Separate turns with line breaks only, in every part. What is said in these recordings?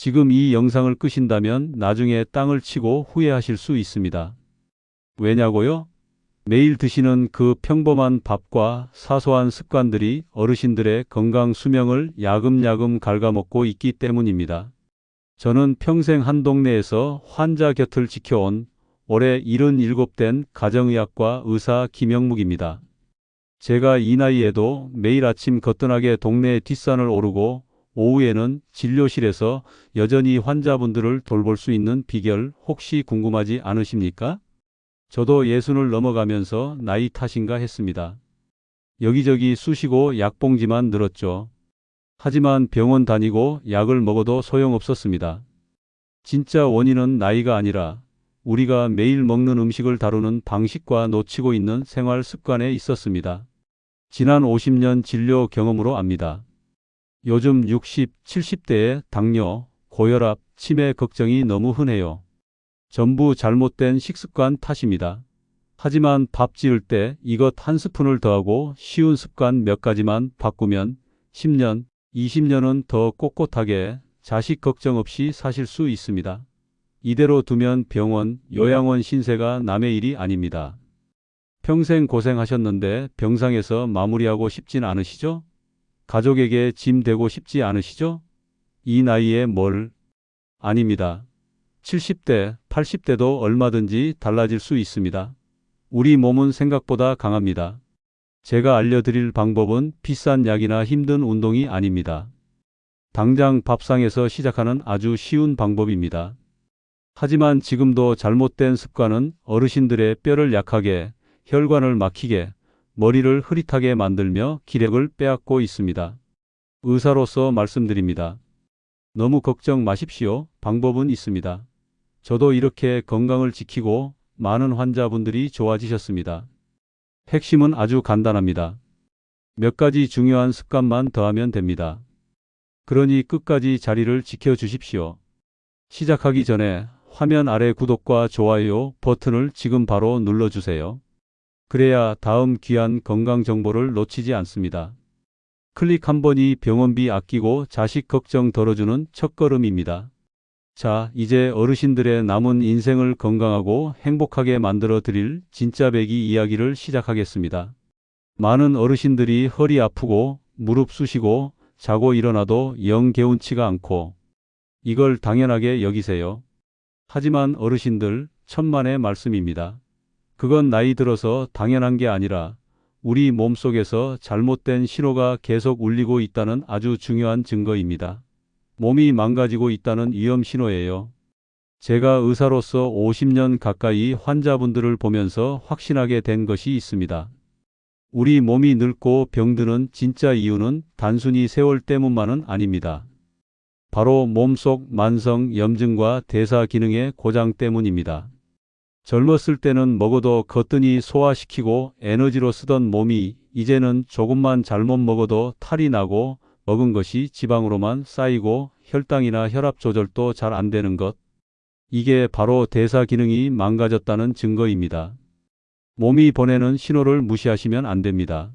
지금 이 영상을 끄신다면 나중에 땅을 치고 후회하실 수 있습니다. 왜냐고요? 매일 드시는 그 평범한 밥과 사소한 습관들이 어르신들의 건강 수명을 야금야금 갉아먹고 있기 때문입니다. 저는 평생 한 동네에서 환자 곁을 지켜온 올해 77된 가정의학과 의사 김영묵입니다. 제가 이 나이에도 매일 아침 거뜬하게 동네 뒷산을 오르고 오후에는 진료실에서 여전히 환자분들을 돌볼 수 있는 비결 혹시 궁금하지 않으십니까? 저도 60을 넘어가면서 나이 탓인가 했습니다. 여기저기 쑤시고 약봉지만 늘었죠. 하지만 병원 다니고 약을 먹어도 소용없었습니다. 진짜 원인은 나이가 아니라 우리가 매일 먹는 음식을 다루는 방식과 놓치고 있는 생활 습관에 있었습니다. 지난 50년 진료 경험으로 압니다. 요즘 60, 70대의 당뇨, 고혈압, 치매 걱정이 너무 흔해요. 전부 잘못된 식습관 탓입니다. 하지만 밥 지을 때 이것 한 스푼을 더하고 쉬운 습관 몇 가지만 바꾸면 10년, 20년은 더 꼿꼿하게 자식 걱정 없이 사실 수 있습니다. 이대로 두면 병원, 요양원 신세가 남의 일이 아닙니다. 평생 고생하셨는데 병상에서 마무리하고 싶진 않으시죠? 가족에게 짐 되고 싶지 않으시죠? 이 나이에 뭘? 아닙니다. 70대, 80대도 얼마든지 달라질 수 있습니다. 우리 몸은 생각보다 강합니다. 제가 알려드릴 방법은 비싼 약이나 힘든 운동이 아닙니다. 당장 밥상에서 시작하는 아주 쉬운 방법입니다. 하지만 지금도 잘못된 습관은 어르신들의 뼈를 약하게, 혈관을 막히게, 머리를 흐릿하게 만들며 기력을 빼앗고 있습니다. 의사로서 말씀드립니다. 너무 걱정 마십시오. 방법은 있습니다. 저도 이렇게 건강을 지키고 많은 환자분들이 좋아지셨습니다. 핵심은 아주 간단합니다. 몇 가지 중요한 습관만 더하면 됩니다. 그러니 끝까지 자리를 지켜주십시오. 시작하기 전에 화면 아래 구독과 좋아요 버튼을 지금 바로 눌러주세요. 그래야 다음 귀한 건강 정보를 놓치지 않습니다. 클릭 한 번이 병원비 아끼고 자식 걱정 덜어주는 첫걸음입니다. 자, 이제 어르신들의 남은 인생을 건강하고 행복하게 만들어 드릴 진짜 배기 이야기를 시작하겠습니다. 많은 어르신들이 허리 아프고 무릎 쑤시고 자고 일어나도 영 개운치가 않고 이걸 당연하게 여기세요. 하지만 어르신들 천만의 말씀입니다. 그건 나이 들어서 당연한 게 아니라 우리 몸속에서 잘못된 신호가 계속 울리고 있다는 아주 중요한 증거입니다. 몸이 망가지고 있다는 위험 신호예요. 제가 의사로서 50년 가까이 환자분들을 보면서 확신하게 된 것이 있습니다. 우리 몸이 늙고 병드는 진짜 이유는 단순히 세월 때문만은 아닙니다. 바로 몸속 만성 염증과 대사 기능의 고장 때문입니다. 젊었을 때는 먹어도 거뜬히 소화시키고 에너지로 쓰던 몸이 이제는 조금만 잘못 먹어도 탈이 나고 먹은 것이 지방으로만 쌓이고 혈당이나 혈압 조절도 잘 안 되는 것. 이게 바로 대사 기능이 망가졌다는 증거입니다. 몸이 보내는 신호를 무시하시면 안 됩니다.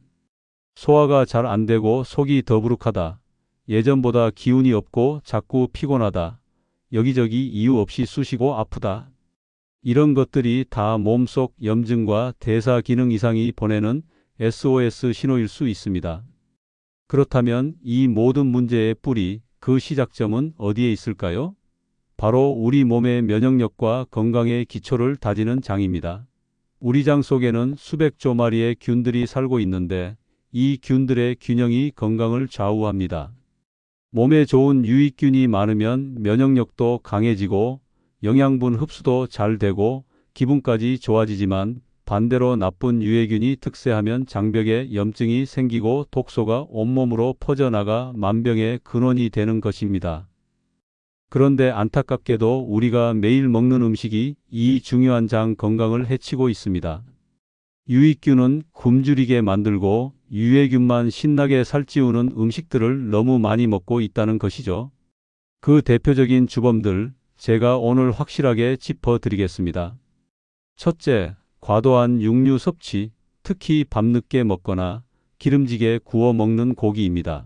소화가 잘 안 되고 속이 더부룩하다. 예전보다 기운이 없고 자꾸 피곤하다. 여기저기 이유 없이 쑤시고 아프다. 이런 것들이 다 몸속 염증과 대사 기능 이상이 보내는 SOS 신호일 수 있습니다. 그렇다면 이 모든 문제의 뿌리, 그 시작점은 어디에 있을까요? 바로 우리 몸의 면역력과 건강의 기초를 다지는 장입니다. 우리 장 속에는 수백조 마리의 균들이 살고 있는데 이 균들의 균형이 건강을 좌우합니다. 몸에 좋은 유익균이 많으면 면역력도 강해지고 영양분 흡수도 잘 되고 기분까지 좋아지지만 반대로 나쁜 유해균이 특세하면 장벽에 염증이 생기고 독소가 온몸으로 퍼져나가 만병의 근원이 되는 것입니다. 그런데 안타깝게도 우리가 매일 먹는 음식이 이 중요한 장 건강을 해치고 있습니다. 유익균은 굶주리게 만들고 유해균만 신나게 살찌우는 음식들을 너무 많이 먹고 있다는 것이죠. 그 대표적인 주범들 제가 오늘 확실하게 짚어드리겠습니다. 첫째, 과도한 육류 섭취, 특히 밤늦게 먹거나 기름지게 구워 먹는 고기입니다.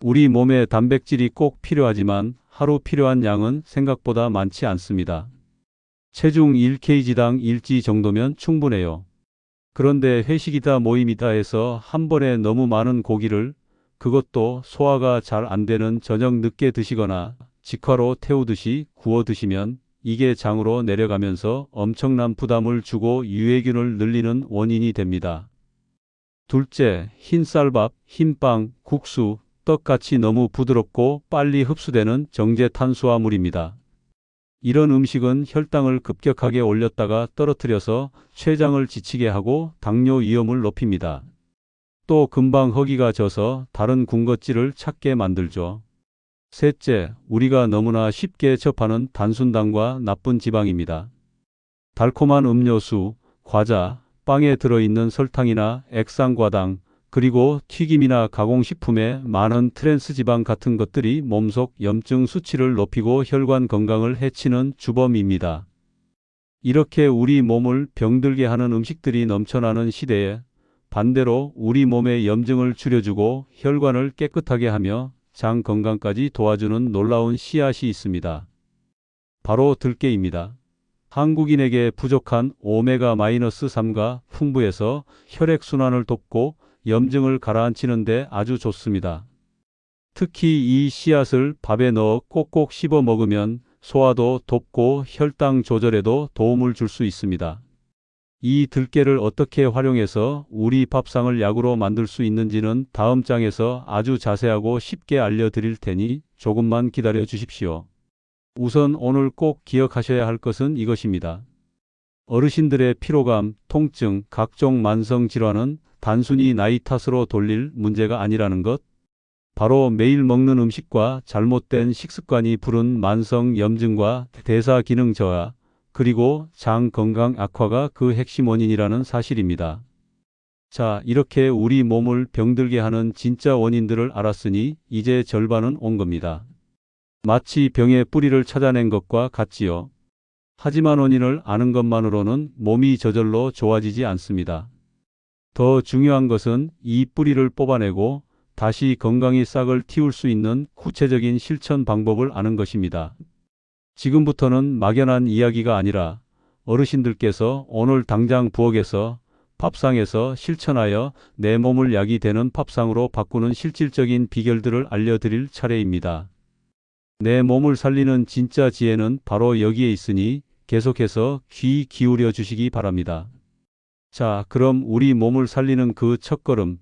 우리 몸에 단백질이 꼭 필요하지만 하루 필요한 양은 생각보다 많지 않습니다. 체중 1kg당 1지 정도면 충분해요. 그런데 회식이다 모임이다 해서 한 번에 너무 많은 고기를, 그것도 소화가 잘 안 되는 저녁 늦게 드시거나 직화로 태우듯이 구워 드시면 이게 장으로 내려가면서 엄청난 부담을 주고 유해균을 늘리는 원인이 됩니다. 둘째, 흰쌀밥, 흰빵, 국수, 떡같이 너무 부드럽고 빨리 흡수되는 정제 탄수화물입니다. 이런 음식은 혈당을 급격하게 올렸다가 떨어뜨려서 췌장을 지치게 하고 당뇨 위험을 높입니다. 또 금방 허기가 져서 다른 군것질을 찾게 만들죠. 셋째, 우리가 너무나 쉽게 접하는 단순당과 나쁜 지방입니다. 달콤한 음료수, 과자, 빵에 들어있는 설탕이나 액상과당, 그리고 튀김이나 가공식품에 많은 트랜스지방 같은 것들이 몸속 염증 수치를 높이고 혈관 건강을 해치는 주범입니다. 이렇게 우리 몸을 병들게 하는 음식들이 넘쳐나는 시대에 반대로 우리 몸의 염증을 줄여주고 혈관을 깨끗하게 하며 장 건강까지 도와주는 놀라운 씨앗이 있습니다. 바로 들깨입니다. 한국인에게 부족한 오메가-3가 풍부해서 혈액순환을 돕고 염증을 가라앉히는 데 아주 좋습니다. 특히 이 씨앗을 밥에 넣어 꼭꼭 씹어 먹으면 소화도 돕고 혈당 조절에도 도움을 줄 수 있습니다. 이 들깨를 어떻게 활용해서 우리 밥상을 약으로 만들 수 있는지는 다음 장에서 아주 자세하고 쉽게 알려드릴 테니 조금만 기다려 주십시오. 우선 오늘 꼭 기억하셔야 할 것은 이것입니다. 어르신들의 피로감, 통증, 각종 만성 질환은 단순히 나이 탓으로 돌릴 문제가 아니라는 것. 바로 매일 먹는 음식과 잘못된 식습관이 부른 만성 염증과 대사 기능 저하, 그리고 장 건강 악화가 그 핵심 원인이라는 사실입니다. 자, 이렇게 우리 몸을 병들게 하는 진짜 원인들을 알았으니 이제 절반은 온 겁니다. 마치 병의 뿌리를 찾아낸 것과 같지요. 하지만 원인을 아는 것만으로는 몸이 저절로 좋아지지 않습니다. 더 중요한 것은 이 뿌리를 뽑아내고 다시 건강히 싹을 틔울 수 있는 구체적인 실천 방법을 아는 것입니다. 지금부터는 막연한 이야기가 아니라 어르신들께서 오늘 당장 부엌에서 밥상에서 실천하여 내 몸을 약이 되는 밥상으로 바꾸는 실질적인 비결들을 알려드릴 차례입니다. 내 몸을 살리는 진짜 지혜는 바로 여기에 있으니 계속해서 귀 기울여 주시기 바랍니다. 자, 그럼 우리 몸을 살리는 그 첫걸음,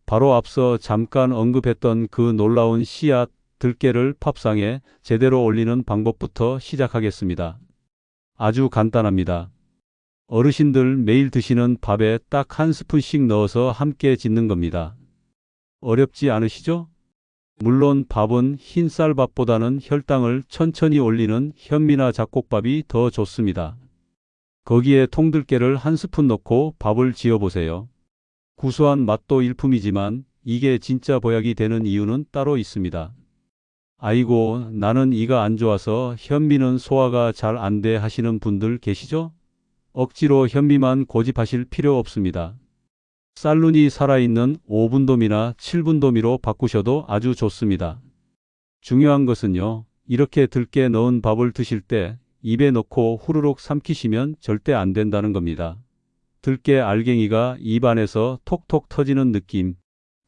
바로 앞서 잠깐 언급했던 그 놀라운 씨앗, 들깨를 밥상에 제대로 올리는 방법부터 시작하겠습니다. 아주 간단합니다. 어르신들 매일 드시는 밥에 딱 한 스푼씩 넣어서 함께 짓는 겁니다. 어렵지 않으시죠? 물론 밥은 흰쌀밥보다는 혈당을 천천히 올리는 현미나 잡곡밥이 더 좋습니다. 거기에 통들깨를 한 스푼 넣고 밥을 지어보세요. 구수한 맛도 일품이지만 이게 진짜 보약이 되는 이유는 따로 있습니다. 아이고, 나는 이가 안 좋아서 현미는 소화가 잘 안 돼 하시는 분들 계시죠? 억지로 현미만 고집하실 필요 없습니다. 쌀눈이 살아있는 5분도미나 7분도미로 바꾸셔도 아주 좋습니다. 중요한 것은요, 이렇게 들깨 넣은 밥을 드실 때 입에 넣고 후루룩 삼키시면 절대 안 된다는 겁니다. 들깨 알갱이가 입 안에서 톡톡 터지는 느낌,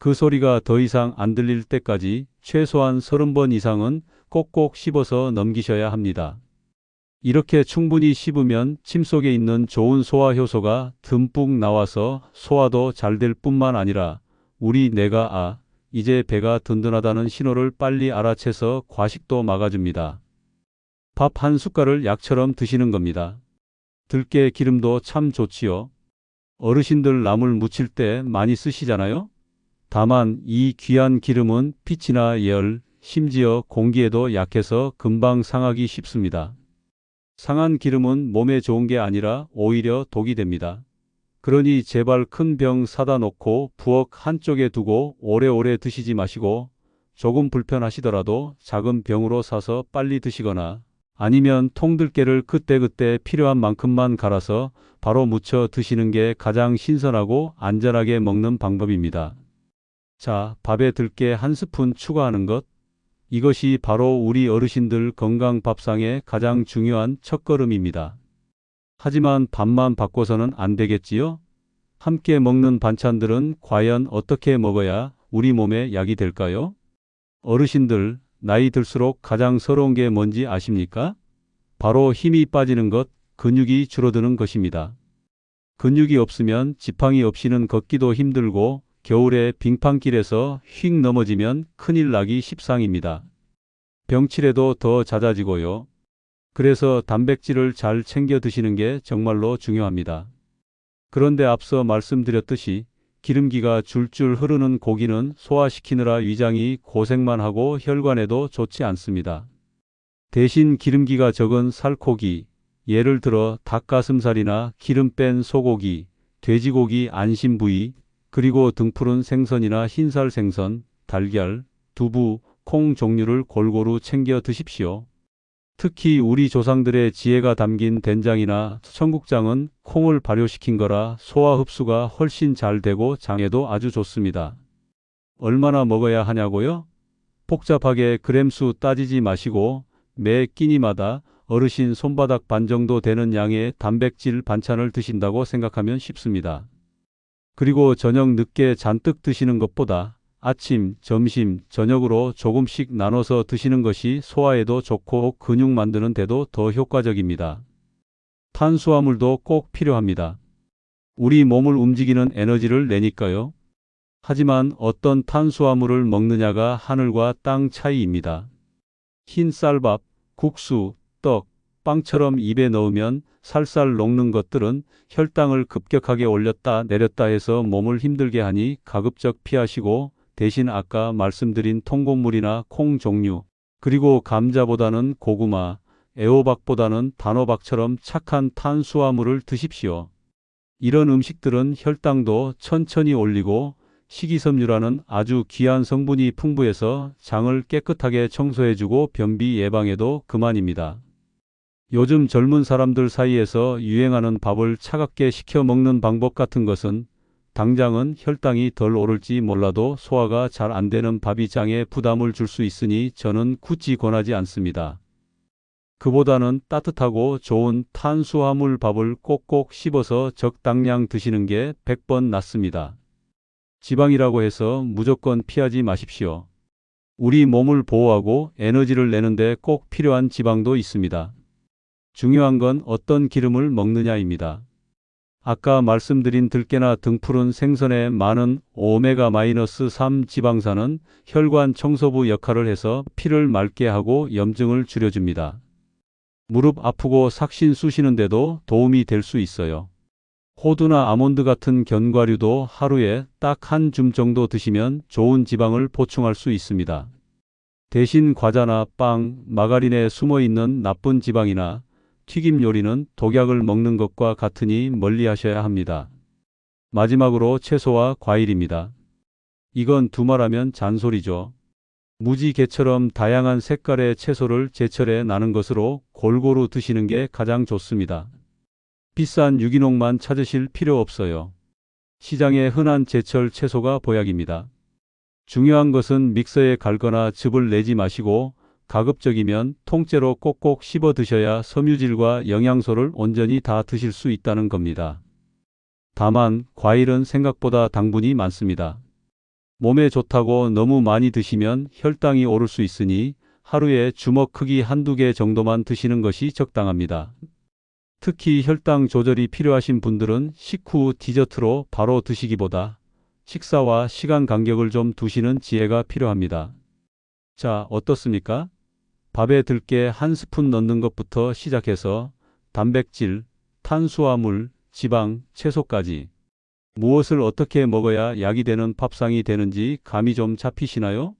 그 소리가 더 이상 안 들릴 때까지 최소한 30번 이상은 꼭꼭 씹어서 넘기셔야 합니다. 이렇게 충분히 씹으면 침 속에 있는 좋은 소화 효소가 듬뿍 나와서 소화도 잘 될 뿐만 아니라 우리 뇌가 이제 배가 든든하다는 신호를 빨리 알아채서 과식도 막아줍니다. 밥 한 숟갈을 약처럼 드시는 겁니다. 들깨 기름도 참 좋지요. 어르신들 나물 무칠 때 많이 쓰시잖아요. 다만 이 귀한 기름은 빛이나 열, 심지어 공기에도 약해서 금방 상하기 쉽습니다. 상한 기름은 몸에 좋은 게 아니라 오히려 독이 됩니다. 그러니 제발 큰 병 사다 놓고 부엌 한쪽에 두고 오래오래 드시지 마시고 조금 불편하시더라도 작은 병으로 사서 빨리 드시거나 아니면 통들깨를 그때그때 필요한 만큼만 갈아서 바로 무쳐 드시는 게 가장 신선하고 안전하게 먹는 방법입니다. 자, 밥에 들깨 한 스푼 추가하는 것. 이것이 바로 우리 어르신들 건강 밥상의 가장 중요한 첫걸음입니다. 하지만 밥만 바꿔서는 안 되겠지요? 함께 먹는 반찬들은 과연 어떻게 먹어야 우리 몸에 약이 될까요? 어르신들, 나이 들수록 가장 서러운 게 뭔지 아십니까? 바로 힘이 빠지는 것, 근육이 줄어드는 것입니다. 근육이 없으면 지팡이 없이는 걷기도 힘들고 겨울에 빙판길에서 휙 넘어지면 큰일 나기 십상입니다. 병치레도 더 잦아지고요. 그래서 단백질을 잘 챙겨 드시는 게 정말로 중요합니다. 그런데 앞서 말씀드렸듯이 기름기가 줄줄 흐르는 고기는 소화시키느라 위장이 고생만 하고 혈관에도 좋지 않습니다. 대신 기름기가 적은 살코기, 예를 들어 닭가슴살이나 기름 뺀 소고기, 돼지고기 안심 부위, 그리고 등푸른 생선이나 흰살 생선, 달걀, 두부, 콩 종류를 골고루 챙겨 드십시오. 특히 우리 조상들의 지혜가 담긴 된장이나 청국장은 콩을 발효시킨 거라 소화 흡수가 훨씬 잘 되고 장에도 아주 좋습니다. 얼마나 먹어야 하냐고요? 복잡하게 그램수 따지지 마시고 매 끼니마다 어르신 손바닥 반 정도 되는 양의 단백질 반찬을 드신다고 생각하면 쉽습니다. 그리고 저녁 늦게 잔뜩 드시는 것보다 아침, 점심, 저녁으로 조금씩 나눠서 드시는 것이 소화에도 좋고 근육 만드는 데도 더 효과적입니다. 탄수화물도 꼭 필요합니다. 우리 몸을 움직이는 에너지를 내니까요. 하지만 어떤 탄수화물을 먹느냐가 하늘과 땅 차이입니다. 흰 쌀밥, 국수, 떡, 빵처럼 입에 넣으면 살살 녹는 것들은 혈당을 급격하게 올렸다 내렸다 해서 몸을 힘들게 하니 가급적 피하시고 대신 아까 말씀드린 통곡물이나 콩 종류, 그리고 감자보다는 고구마, 애호박보다는 단호박처럼 착한 탄수화물을 드십시오. 이런 음식들은 혈당도 천천히 올리고 식이섬유라는 아주 귀한 성분이 풍부해서 장을 깨끗하게 청소해주고 변비 예방에도 그만입니다. 요즘 젊은 사람들 사이에서 유행하는 밥을 차갑게 식혀 먹는 방법 같은 것은 당장은 혈당이 덜 오를지 몰라도 소화가 잘 안 되는 밥이 장에 부담을 줄 수 있으니 저는 굳이 권하지 않습니다. 그보다는 따뜻하고 좋은 탄수화물 밥을 꼭꼭 씹어서 적당량 드시는 게 100번 낫습니다. 지방이라고 해서 무조건 피하지 마십시오. 우리 몸을 보호하고 에너지를 내는데 꼭 필요한 지방도 있습니다. 중요한 건 어떤 기름을 먹느냐입니다. 아까 말씀드린 들깨나 등푸른 생선에 많은 오메가-3 지방산은 혈관 청소부 역할을 해서 피를 맑게 하고 염증을 줄여줍니다. 무릎 아프고 삭신 쑤시는데도 도움이 될 수 있어요. 호두나 아몬드 같은 견과류도 하루에 딱 한 줌 정도 드시면 좋은 지방을 보충할 수 있습니다. 대신 과자나 빵, 마가린에 숨어있는 나쁜 지방이나 튀김 요리는 독약을 먹는 것과 같으니 멀리 하셔야 합니다. 마지막으로 채소와 과일입니다. 이건 두말하면 잔소리죠. 무지개처럼 다양한 색깔의 채소를 제철에 나는 것으로 골고루 드시는 게 가장 좋습니다. 비싼 유기농만 찾으실 필요 없어요. 시장에 흔한 제철 채소가 보약입니다. 중요한 것은 믹서에 갈거나 즙을 내지 마시고 가급적이면 통째로 꼭꼭 씹어 드셔야 섬유질과 영양소를 온전히 다 드실 수 있다는 겁니다. 다만 과일은 생각보다 당분이 많습니다. 몸에 좋다고 너무 많이 드시면 혈당이 오를 수 있으니 하루에 주먹 크기 한두 개 정도만 드시는 것이 적당합니다. 특히 혈당 조절이 필요하신 분들은 식후 디저트로 바로 드시기보다 식사와 시간 간격을 좀 두시는 지혜가 필요합니다. 자, 어떻습니까? 밥에 들깨 한 스푼 넣는 것부터 시작해서 단백질, 탄수화물, 지방, 채소까지 무엇을 어떻게 먹어야 약이 되는 밥상이 되는지 감이 좀 잡히시나요?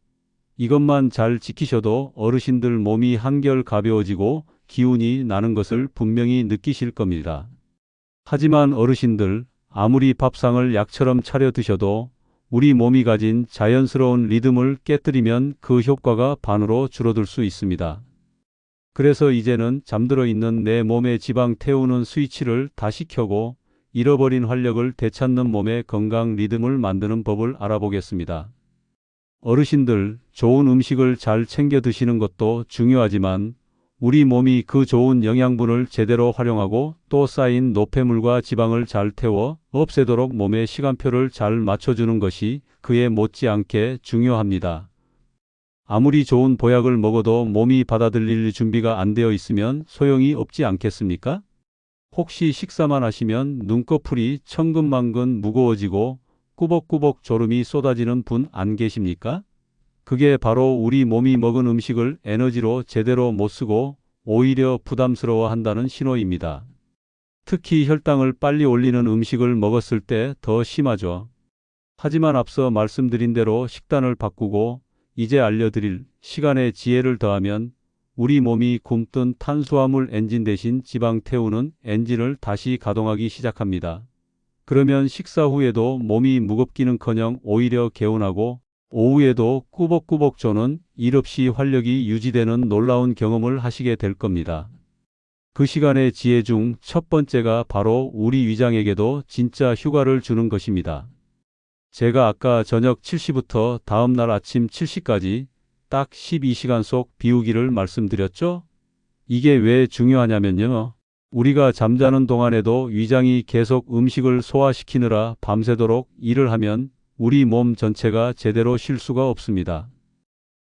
이것만 잘 지키셔도 어르신들 몸이 한결 가벼워지고 기운이 나는 것을 분명히 느끼실 겁니다. 하지만 어르신들, 아무리 밥상을 약처럼 차려 드셔도 우리 몸이 가진 자연스러운 리듬을 깨뜨리면 그 효과가 반으로 줄어들 수 있습니다. 그래서 이제는 잠들어 있는 내 몸의 지방 태우는 스위치를 다시 켜고 잃어버린 활력을 되찾는 몸의 건강 리듬을 만드는 법을 알아보겠습니다. 어르신들, 좋은 음식을 잘 챙겨 드시는 것도 중요하지만 우리 몸이 그 좋은 영양분을 제대로 활용하고 또 쌓인 노폐물과 지방을 잘 태워 없애도록 몸의 시간표를 잘 맞춰주는 것이 그에 못지않게 중요합니다. 아무리 좋은 보약을 먹어도 몸이 받아들일 준비가 안 되어 있으면 소용이 없지 않겠습니까? 혹시 식사만 하시면 눈꺼풀이 천근만근 무거워지고 꾸벅꾸벅 졸음이 쏟아지는 분 안 계십니까? 그게 바로 우리 몸이 먹은 음식을 에너지로 제대로 못 쓰고 오히려 부담스러워 한다는 신호입니다. 특히 혈당을 빨리 올리는 음식을 먹었을 때 더 심하죠. 하지만 앞서 말씀드린 대로 식단을 바꾸고 이제 알려드릴 시간의 지혜를 더하면 우리 몸이 굼뜬 탄수화물 엔진 대신 지방 태우는 엔진을 다시 가동하기 시작합니다. 그러면 식사 후에도 몸이 무겁기는커녕 오히려 개운하고 오후에도 꾸벅꾸벅 조는 일 없이 활력이 유지되는 놀라운 경험을 하시게 될 겁니다. 그 시간의 지혜 중 첫 번째가 바로 우리 위장에게도 진짜 휴가를 주는 것입니다. 제가 아까 저녁 7시부터 다음날 아침 7시까지 딱 12시간 속 비우기를 말씀드렸죠? 이게 왜 중요하냐면요. 우리가 잠자는 동안에도 위장이 계속 음식을 소화시키느라 밤새도록 일을 하면 우리 몸 전체가 제대로 쉴 수가 없습니다.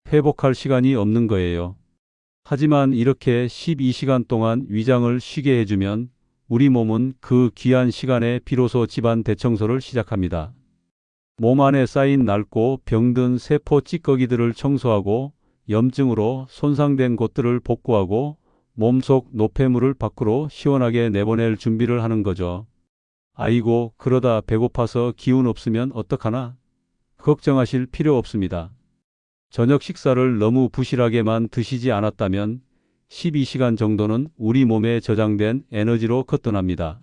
회복할 시간이 없는 거예요. 하지만 이렇게 12시간 동안 위장을 쉬게 해주면 우리 몸은 그 귀한 시간에 비로소 집안 대청소를 시작합니다. 몸 안에 쌓인 낡고 병든 세포 찌꺼기들을 청소하고 염증으로 손상된 곳들을 복구하고 몸속 노폐물을 밖으로 시원하게 내보낼 준비를 하는 거죠. 아이고, 그러다 배고파서 기운 없으면 어떡하나? 걱정하실 필요 없습니다. 저녁 식사를 너무 부실하게만 드시지 않았다면 12시간 정도는 우리 몸에 저장된 에너지로 거뜬합니다.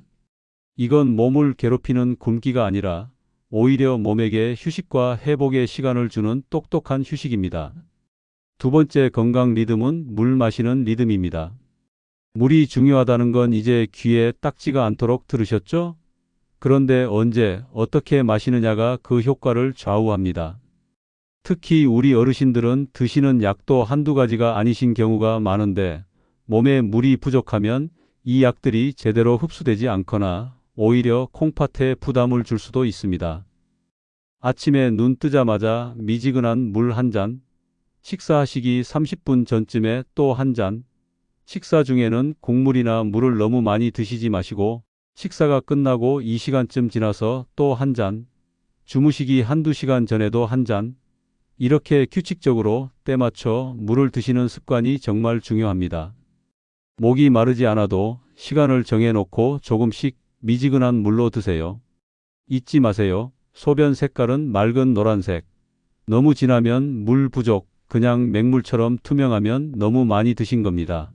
이건 몸을 괴롭히는 굶기가 아니라 오히려 몸에게 휴식과 회복의 시간을 주는 똑똑한 휴식입니다. 두 번째 건강 리듬은 물 마시는 리듬입니다. 물이 중요하다는 건 이제 귀에 딱지가 않도록 들으셨죠? 그런데 언제, 어떻게 마시느냐가 그 효과를 좌우합니다. 특히 우리 어르신들은 드시는 약도 한두 가지가 아니신 경우가 많은데 몸에 물이 부족하면 이 약들이 제대로 흡수되지 않거나 오히려 콩팥에 부담을 줄 수도 있습니다. 아침에 눈 뜨자마자 미지근한 물 한 잔, 식사하시기 30분 전쯤에 또 한 잔, 식사 중에는 국물이나 물을 너무 많이 드시지 마시고 식사가 끝나고 2시간쯤 지나서 또 한 잔, 주무시기 한두 시간 전에도 한 잔, 이렇게 규칙적으로 때 맞춰 물을 드시는 습관이 정말 중요합니다. 목이 마르지 않아도 시간을 정해놓고 조금씩 미지근한 물로 드세요. 잊지 마세요. 소변 색깔은 맑은 노란색. 너무 진하면 물 부족, 그냥 맹물처럼 투명하면 너무 많이 드신 겁니다.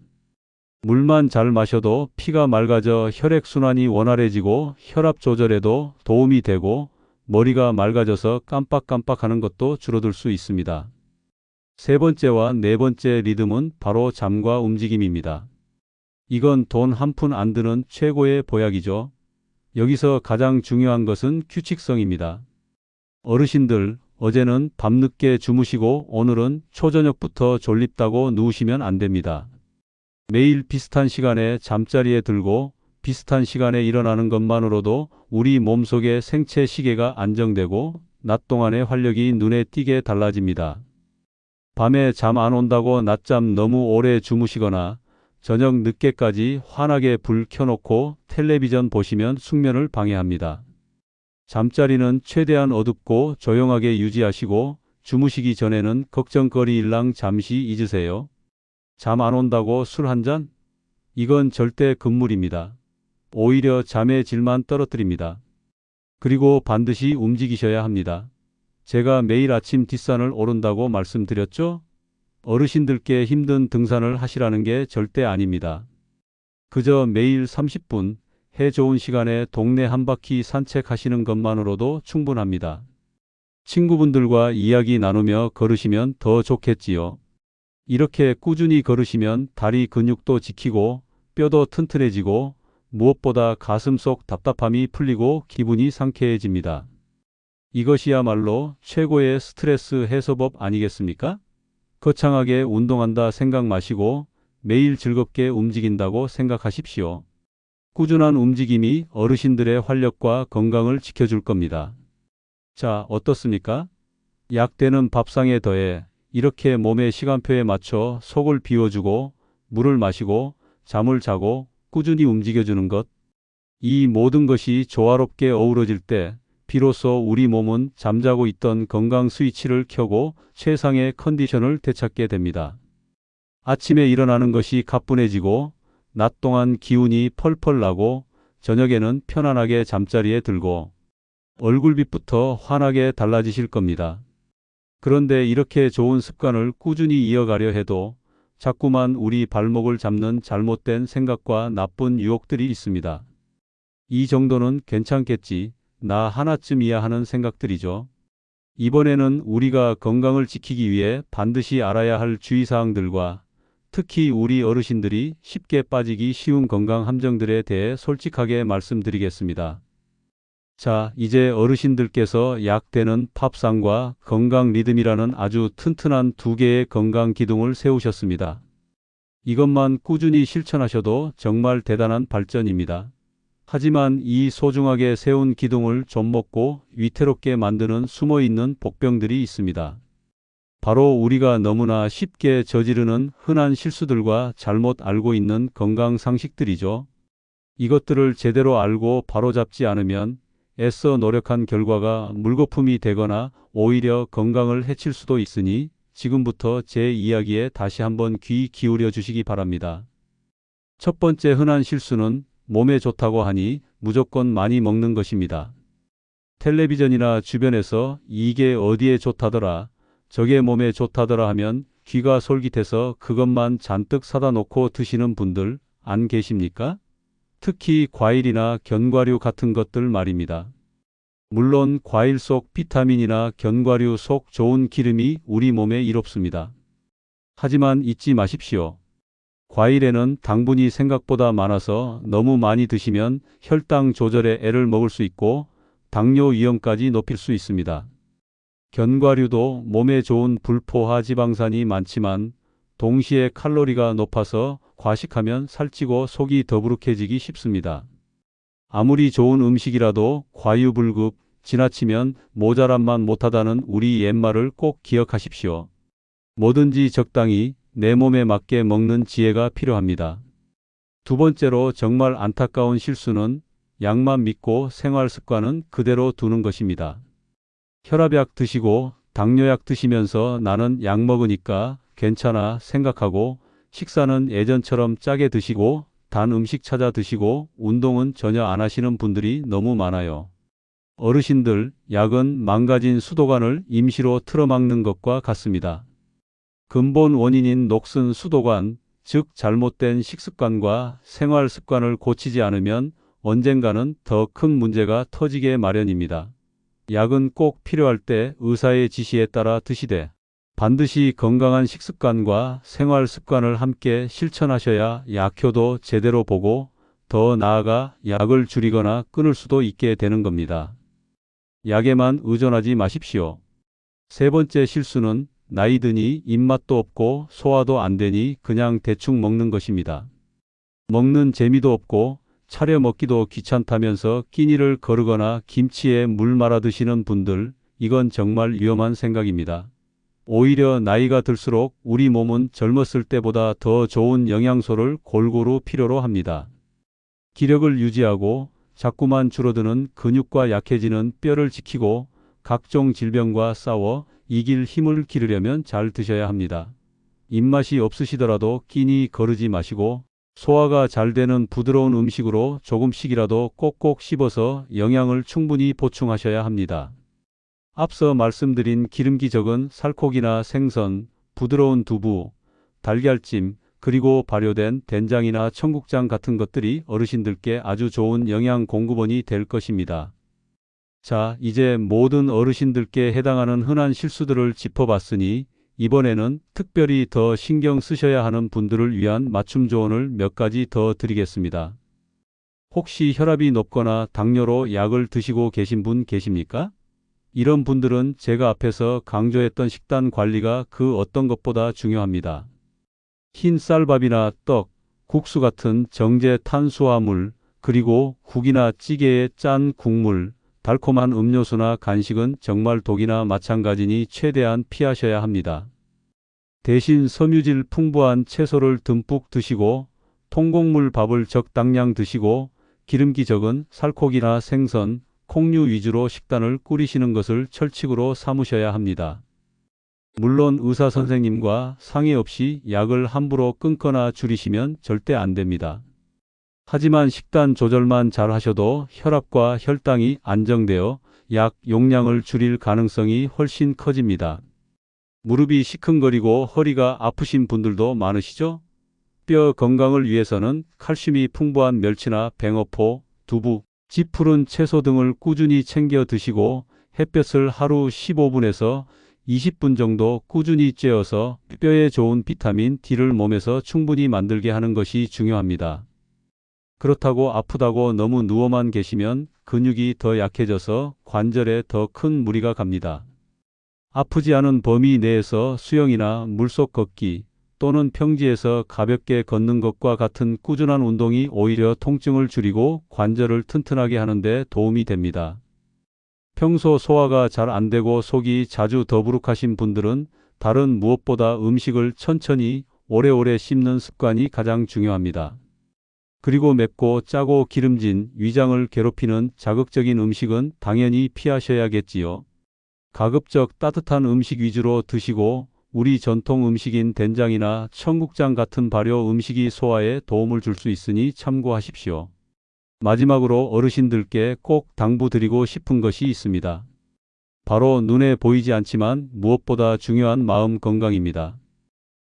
물만 잘 마셔도 피가 맑아져 혈액순환이 원활해지고 혈압 조절에도 도움이 되고 머리가 맑아져서 깜빡깜빡하는 것도 줄어들 수 있습니다. 세 번째와 네 번째 리듬은 바로 잠과 움직임입니다. 이건 돈 한 푼 안 드는 최고의 보약이죠. 여기서 가장 중요한 것은 규칙성입니다. 어르신들, 어제는 밤늦게 주무시고 오늘은 초저녁부터 졸립다고 누우시면 안 됩니다. 매일 비슷한 시간에 잠자리에 들고 비슷한 시간에 일어나는 것만으로도 우리 몸속의 생체 시계가 안정되고 낮 동안의 활력이 눈에 띄게 달라집니다. 밤에 잠 안 온다고 낮잠 너무 오래 주무시거나 저녁 늦게까지 환하게 불 켜놓고 텔레비전 보시면 숙면을 방해합니다. 잠자리는 최대한 어둡고 조용하게 유지하시고 주무시기 전에는 걱정거리 일랑 잠시 잊으세요. 잠 안 온다고 술 한 잔? 이건 절대 금물입니다. 오히려 잠의 질만 떨어뜨립니다. 그리고 반드시 움직이셔야 합니다. 제가 매일 아침 뒷산을 오른다고 말씀드렸죠? 어르신들께 힘든 등산을 하시라는 게 절대 아닙니다. 그저 매일 30분 해 좋은 시간에 동네 한 바퀴 산책하시는 것만으로도 충분합니다. 친구분들과 이야기 나누며 걸으시면 더 좋겠지요. 이렇게 꾸준히 걸으시면 다리 근육도 지키고 뼈도 튼튼해지고 무엇보다 가슴속 답답함이 풀리고 기분이 상쾌해집니다. 이것이야말로 최고의 스트레스 해소법 아니겠습니까? 거창하게 운동한다 생각 마시고 매일 즐겁게 움직인다고 생각하십시오. 꾸준한 움직임이 어르신들의 활력과 건강을 지켜줄 겁니다. 자, 어떻습니까? 약되는 밥상에 더해 이렇게 몸의 시간표에 맞춰 속을 비워주고 물을 마시고 잠을 자고 꾸준히 움직여주는 것. 이 모든 것이 조화롭게 어우러질 때 비로소 우리 몸은 잠자고 있던 건강 스위치를 켜고 최상의 컨디션을 되찾게 됩니다. 아침에 일어나는 것이 가뿐해지고 낮 동안 기운이 펄펄 나고 저녁에는 편안하게 잠자리에 들고 얼굴빛부터 환하게 달라지실 겁니다. 그런데 이렇게 좋은 습관을 꾸준히 이어가려 해도 자꾸만 우리 발목을 잡는 잘못된 생각과 나쁜 유혹들이 있습니다. 이 정도는 괜찮겠지, 나 하나쯤이야 하는 생각들이죠. 이번에는 우리가 건강을 지키기 위해 반드시 알아야 할 주의사항들과 특히 우리 어르신들이 쉽게 빠지기 쉬운 건강 함정들에 대해 솔직하게 말씀드리겠습니다. 자, 이제 어르신들께서 약되는 팝상과 건강 리듬이라는 아주 튼튼한 두 개의 건강 기둥을 세우셨습니다. 이것만 꾸준히 실천하셔도 정말 대단한 발전입니다. 하지만 이 소중하게 세운 기둥을 좀먹고 위태롭게 만드는 숨어있는 복병들이 있습니다. 바로 우리가 너무나 쉽게 저지르는 흔한 실수들과 잘못 알고 있는 건강 상식들이죠. 이것들을 제대로 알고 바로잡지 않으면 애써 노력한 결과가 물거품이 되거나 오히려 건강을 해칠 수도 있으니 지금부터 제 이야기에 다시 한번 귀 기울여 주시기 바랍니다. 첫 번째 흔한 실수는 몸에 좋다고 하니 무조건 많이 먹는 것입니다. 텔레비전이나 주변에서 이게 어디에 좋다더라, 저게 몸에 좋다더라 하면 귀가 솔깃해서 그것만 잔뜩 사다 놓고 드시는 분들 안 계십니까? 특히 과일이나 견과류 같은 것들 말입니다. 물론 과일 속 비타민이나 견과류 속 좋은 기름이 우리 몸에 이롭습니다. 하지만 잊지 마십시오. 과일에는 당분이 생각보다 많아서 너무 많이 드시면 혈당 조절에 애를 먹을 수 있고 당뇨 위험까지 높일 수 있습니다. 견과류도 몸에 좋은 불포화 지방산이 많지만 동시에 칼로리가 높아서 과식하면 살찌고 속이 더부룩해지기 쉽습니다. 아무리 좋은 음식이라도 과유불급, 지나치면 모자란만 못하다는 우리 옛말을 꼭 기억하십시오. 뭐든지 적당히 내 몸에 맞게 먹는 지혜가 필요합니다. 두 번째로 정말 안타까운 실수는 약만 믿고 생활 습관은 그대로 두는 것입니다. 혈압약 드시고 당뇨약 드시면서 나는 약 먹으니까 괜찮아 생각하고 식사는 예전처럼 짜게 드시고 단 음식 찾아 드시고 운동은 전혀 안 하시는 분들이 너무 많아요. 어르신들, 약은 망가진 수도관을 임시로 틀어막는 것과 같습니다. 근본 원인인 녹슨 수도관, 즉 잘못된 식습관과 생활 습관을 고치지 않으면 언젠가는 더 큰 문제가 터지게 마련입니다. 약은 꼭 필요할 때 의사의 지시에 따라 드시되 반드시 건강한 식습관과 생활 습관을 함께 실천하셔야 약효도 제대로 보고 더 나아가 약을 줄이거나 끊을 수도 있게 되는 겁니다. 약에만 의존하지 마십시오. 세 번째 실수는 나이 드니 입맛도 없고 소화도 안 되니 그냥 대충 먹는 것입니다. 먹는 재미도 없고 차려 먹기도 귀찮다면서 끼니를 거르거나 김치에 물 말아 드시는 분들, 이건 정말 위험한 생각입니다. 오히려 나이가 들수록 우리 몸은 젊었을 때보다 더 좋은 영양소를 골고루 필요로 합니다. 기력을 유지하고 자꾸만 줄어드는 근육과 약해지는 뼈를 지키고 각종 질병과 싸워 이길 힘을 기르려면 잘 드셔야 합니다. 입맛이 없으시더라도 끼니 거르지 마시고 소화가 잘 되는 부드러운 음식으로 조금씩이라도 꼭꼭 씹어서 영양을 충분히 보충하셔야 합니다. 앞서 말씀드린 기름기 적은 살코기나 생선, 부드러운 두부, 달걀찜, 그리고 발효된 된장이나 청국장 같은 것들이 어르신들께 아주 좋은 영양 공급원이 될 것입니다. 자, 이제 모든 어르신들께 해당하는 흔한 실수들을 짚어봤으니 이번에는 특별히 더 신경 쓰셔야 하는 분들을 위한 맞춤 조언을 몇 가지 더 드리겠습니다. 혹시 혈압이 높거나 당뇨로 약을 드시고 계신 분 계십니까? 이런 분들은 제가 앞에서 강조했던 식단 관리가 그 어떤 것보다 중요합니다. 흰 쌀밥이나 떡, 국수 같은 정제 탄수화물, 그리고 국이나 찌개의 짠 국물, 달콤한 음료수나 간식은 정말 독이나 마찬가지니 최대한 피하셔야 합니다. 대신 섬유질 풍부한 채소를 듬뿍 드시고 통곡물 밥을 적당량 드시고 기름기 적은 살코기나 생선, 콩류 위주로 식단을 꾸리시는 것을 철칙으로 삼으셔야 합니다. 물론 의사 선생님과 상의 없이 약을 함부로 끊거나 줄이시면 절대 안 됩니다. 하지만 식단 조절만 잘 하셔도 혈압과 혈당이 안정되어 약 용량을 줄일 가능성이 훨씬 커집니다. 무릎이 시큰거리고 허리가 아프신 분들도 많으시죠? 뼈 건강을 위해서는 칼슘이 풍부한 멸치나 뱅어포, 두부, 찌푸른 채소 등을 꾸준히 챙겨 드시고 햇볕을 하루 15분에서 20분 정도 꾸준히 쬐어서 뼈에 좋은 비타민 D를 몸에서 충분히 만들게 하는 것이 중요합니다. 그렇다고 아프다고 너무 누워만 계시면 근육이 더 약해져서 관절에 더 큰 무리가 갑니다. 아프지 않은 범위 내에서 수영이나 물속 걷기 또는 평지에서 가볍게 걷는 것과 같은 꾸준한 운동이 오히려 통증을 줄이고 관절을 튼튼하게 하는 데 도움이 됩니다. 평소 소화가 잘 안 되고 속이 자주 더부룩하신 분들은 다른 무엇보다 음식을 천천히 오래오래 씹는 습관이 가장 중요합니다. 그리고 맵고 짜고 기름진 위장을 괴롭히는 자극적인 음식은 당연히 피하셔야겠지요. 가급적 따뜻한 음식 위주로 드시고 우리 전통 음식인 된장이나 청국장 같은 발효 음식이 소화에 도움을 줄 수 있으니 참고하십시오. 마지막으로 어르신들께 꼭 당부드리고 싶은 것이 있습니다. 바로 눈에 보이지 않지만 무엇보다 중요한 마음 건강입니다.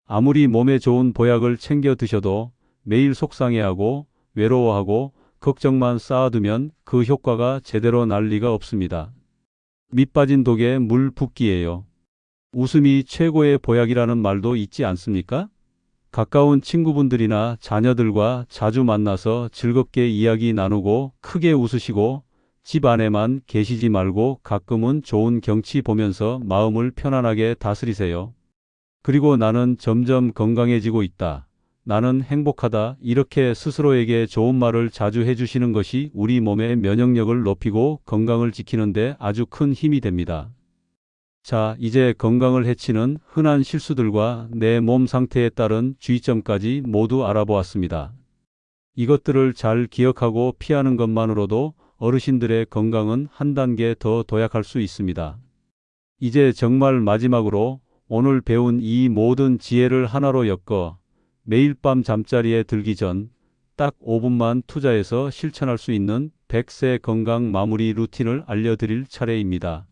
아무리 몸에 좋은 보약을 챙겨 드셔도 매일 속상해하고 외로워하고 걱정만 쌓아두면 그 효과가 제대로 날 리가 없습니다. 밑 빠진 독에 물 붓기예요. 웃음이 최고의 보약이라는 말도 있지 않습니까? 가까운 친구분들이나 자녀들과 자주 만나서 즐겁게 이야기 나누고 크게 웃으시고 집 안에만 계시지 말고 가끔은 좋은 경치 보면서 마음을 편안하게 다스리세요. 그리고 나는 점점 건강해지고 있다. 나는 행복하다. 이렇게 스스로에게 좋은 말을 자주 해주시는 것이 우리 몸의 면역력을 높이고 건강을 지키는 데 아주 큰 힘이 됩니다. 자, 이제 건강을 해치는 흔한 실수들과 내 몸 상태에 따른 주의점까지 모두 알아보았습니다. 이것들을 잘 기억하고 피하는 것만으로도 어르신들의 건강은 한 단계 더 도약할 수 있습니다. 이제 정말 마지막으로 오늘 배운 이 모든 지혜를 하나로 엮어 매일 밤 잠자리에 들기 전 딱 5분만 투자해서 실천할 수 있는 100세 건강 마무리 루틴을 알려드릴 차례입니다.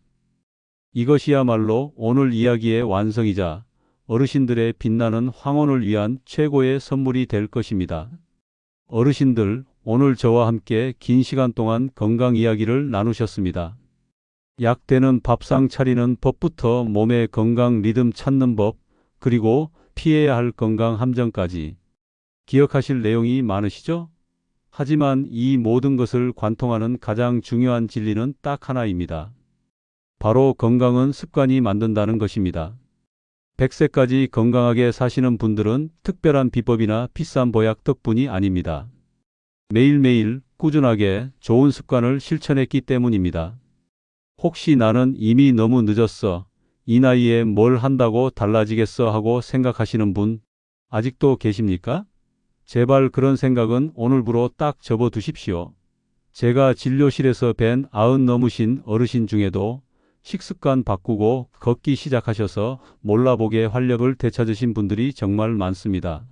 이것이야말로 오늘 이야기의 완성이자 어르신들의 빛나는 황혼을 위한 최고의 선물이 될 것입니다. 어르신들, 오늘 저와 함께 긴 시간 동안 건강 이야기를 나누셨습니다. 약 되는 밥상 차리는 법부터 몸의 건강 리듬 찾는 법, 그리고 피해야 할 건강 함정까지 기억하실 내용이 많으시죠? 하지만 이 모든 것을 관통하는 가장 중요한 진리는 딱 하나입니다. 바로 건강은 습관이 만든다는 것입니다. 100세까지 건강하게 사시는 분들은 특별한 비법이나 비싼 보약 덕분이 아닙니다. 매일매일 꾸준하게 좋은 습관을 실천했기 때문입니다. 혹시 나는 이미 너무 늦었어. 이 나이에 뭘 한다고 달라지겠어 하고 생각하시는 분 아직도 계십니까? 제발 그런 생각은 오늘부로 딱 접어두십시오. 제가 진료실에서 뵌 90 넘으신 어르신 중에도 식습관 바꾸고 걷기 시작하셔서 몰라보게 활력을 되찾으신 분들이 정말 많습니다.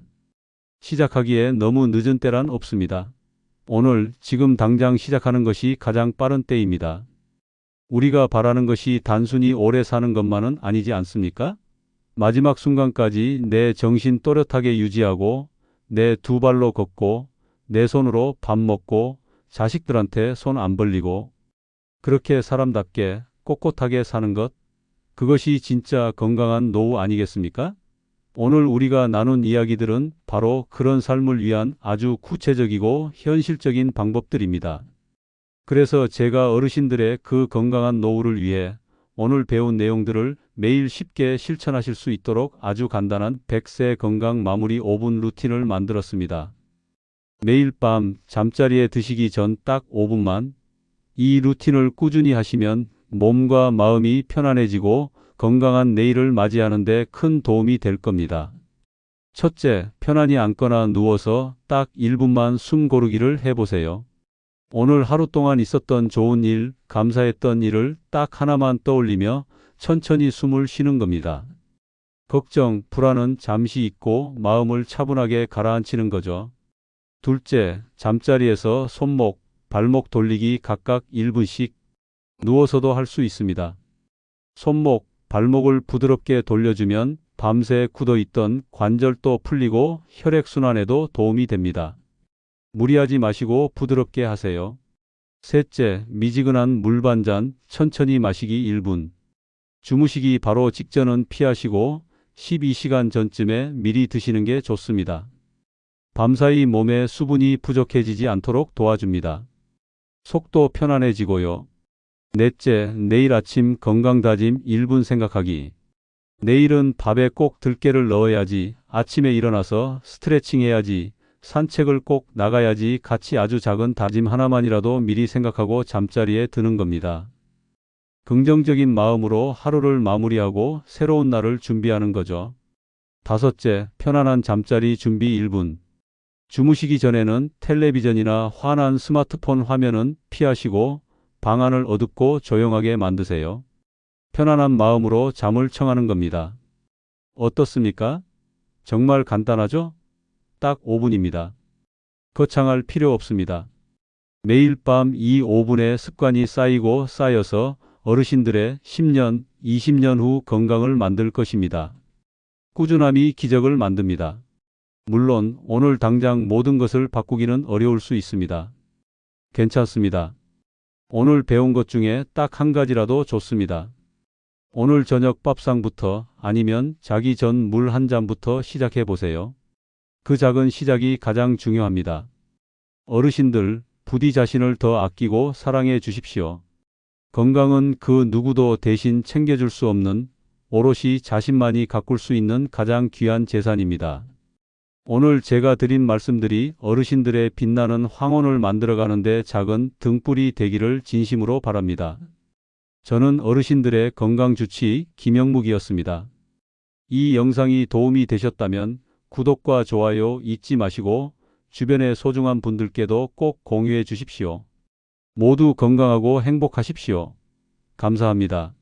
시작하기에 너무 늦은 때란 없습니다. 오늘 지금 당장 시작하는 것이 가장 빠른 때입니다. 우리가 바라는 것이 단순히 오래 사는 것만은 아니지 않습니까? 마지막 순간까지 내 정신 또렷하게 유지하고 내 두 발로 걷고 내 손으로 밥 먹고 자식들한테 손 안 벌리고 그렇게 사람답게 꼿꼿하게 사는 것, 그것이 진짜 건강한 노후 아니겠습니까? 오늘 우리가 나눈 이야기들은 바로 그런 삶을 위한 아주 구체적이고 현실적인 방법들입니다. 그래서 제가 어르신들의 그 건강한 노후를 위해 오늘 배운 내용들을 매일 쉽게 실천하실 수 있도록 아주 간단한 100세 건강 마무리 5분 루틴을 만들었습니다. 매일 밤 잠자리에 드시기 전 딱 5분만 이 루틴을 꾸준히 하시면 몸과 마음이 편안해지고 건강한 내일을 맞이하는 데 큰 도움이 될 겁니다. 첫째, 편안히 앉거나 누워서 딱 1분만 숨 고르기를 해보세요. 오늘 하루 동안 있었던 좋은 일, 감사했던 일을 딱 하나만 떠올리며 천천히 숨을 쉬는 겁니다. 걱정, 불안은 잠시 잊고 마음을 차분하게 가라앉히는 거죠. 둘째, 잠자리에서 손목, 발목 돌리기 각각 1분씩 누워서도 할 수 있습니다. 손목, 발목을 부드럽게 돌려주면 밤새 굳어있던 관절도 풀리고 혈액순환에도 도움이 됩니다. 무리하지 마시고 부드럽게 하세요. 셋째, 미지근한 물 반 잔 천천히 마시기 1분. 주무시기 바로 직전은 피하시고 12시간 전쯤에 미리 드시는 게 좋습니다. 밤사이 몸에 수분이 부족해지지 않도록 도와줍니다. 속도 편안해지고요. 넷째, 내일 아침 건강다짐 1분 생각하기. 내일은 밥에 꼭 들깨를 넣어야지, 아침에 일어나서 스트레칭 해야지, 산책을 꼭 나가야지 같이 아주 작은 다짐 하나만이라도 미리 생각하고 잠자리에 드는 겁니다. 긍정적인 마음으로 하루를 마무리하고 새로운 날을 준비하는 거죠. 다섯째, 편안한 잠자리 준비 1분. 주무시기 전에는 텔레비전이나 환한 스마트폰 화면은 피하시고 방안을 어둡고 조용하게 만드세요. 편안한 마음으로 잠을 청하는 겁니다. 어떻습니까? 정말 간단하죠? 딱 5분입니다. 거창할 필요 없습니다. 매일 밤 이 5분의 습관이 쌓이고 쌓여서 어르신들의 10년, 20년 후 건강을 만들 것입니다. 꾸준함이 기적을 만듭니다. 물론 오늘 당장 모든 것을 바꾸기는 어려울 수 있습니다. 괜찮습니다. 오늘 배운 것 중에 딱 한 가지라도 좋습니다. 오늘 저녁 밥상부터 아니면 자기 전 물 한 잔부터 시작해 보세요. 그 작은 시작이 가장 중요합니다. 어르신들, 부디 자신을 더 아끼고 사랑해 주십시오. 건강은 그 누구도 대신 챙겨줄 수 없는 오롯이 자신만이 가꿀 수 있는 가장 귀한 재산입니다. 오늘 제가 드린 말씀들이 어르신들의 빛나는 황혼을 만들어가는 데 작은 등불이 되기를 진심으로 바랍니다. 저는 어르신들의 건강주치 김영묵이었습니다. 이 영상이 도움이 되셨다면 구독과 좋아요 잊지 마시고 주변의 소중한 분들께도 꼭 공유해 주십시오. 모두 건강하고 행복하십시오. 감사합니다.